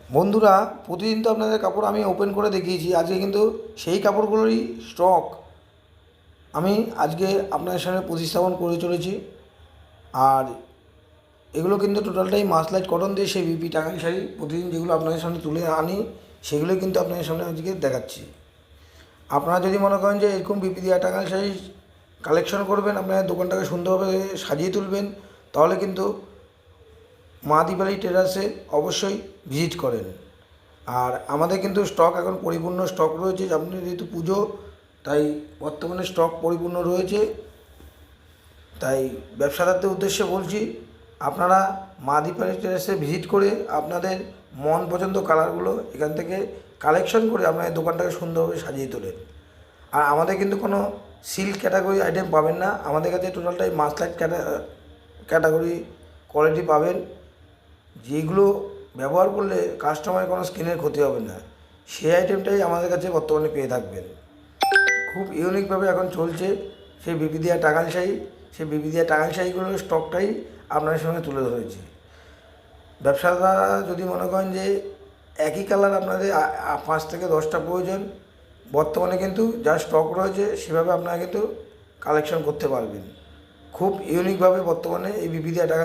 বন্ধুরা, প্রতিদিন তো আপনাদের কাপড় আমি ওপেন করে দেখিয়েছি। আজকে কিন্তু সেই কাপড়গুলোরই স্টক আমি আজকে আপনাদের সামনে প্রতিস্থাপন করে চলেছি। আর এগুলো কিন্তু টোটালটাই মাসলাইট কটন দিয়ে সেই বিপি টাঙ্গাইল শাড়ি প্রতিদিন যেগুলো আপনাদের সামনে তুলে আনি সেগুলোই কিন্তু আপনাদের সামনে আজকে দেখাচ্ছি। আপনারা যদি মনে করেন যে এরকম বিপি দেওয়া টাঙ্গাইল শাড়ি কালেকশন করবেন, আপনাদের দোকানটাকে সুন্দরভাবে সাজিয়ে তুলবেন, তাহলে কিন্তু মা দীপালি টেরাসে অবশ্যই ভিজিট করেন। আর আমাদের কিন্তু স্টক এখন পরিপূর্ণ স্টক রয়েছে। আপনি যেহেতু পুজো, তাই বর্তমানে স্টক পরিপূর্ণ রয়েছে। তাই ব্যবসাদারদের উদ্দেশ্যে বলছি, আপনারা মা দীপালি টেরাসে ভিজিট করে আপনাদের মন পছন্দ কালারগুলো এখান থেকে কালেকশন করে আপনাদের দোকানটাকে সুন্দরভাবে সাজিয়ে তোলেন। আর আমাদের কিন্তু কোনো সিল্ক ক্যাটাগরি আইটেম পাবেন না। আমাদের কাছে টোটালটাই মাসলাইট ক্যাটাগরি কোয়ালিটি পাবেন, যেগুলো ব্যবহার করলে কাস্টমারের কোনো স্কিনের ক্ষতি হবে না। সেই আইটেমটাই আমাদের কাছে বর্তমানে পেয়ে থাকবেন। খুব ইউনিকভাবে এখন চলছে সেই বিবিদিয়া টাঙ্গাইল শাড়ি। সেই বিবিদিয়া টাঙ্গাইল শাড়িগুলোর স্টকটাই আপনাদের সঙ্গে তুলে ধরেছি। ব্যবসাদাররা যদি মনে করেন যে একই কালার আপনাদের 5 থেকে 10টা প্রয়োজন, বর্তমানে কিন্তু যা স্টক রয়েছে সেভাবে আপনারা কিন্তু কালেকশন করতে পারবেন। খুব ইউনিকভাবে বর্তমানে এই বিবিদিয়া টাঙ্গাইল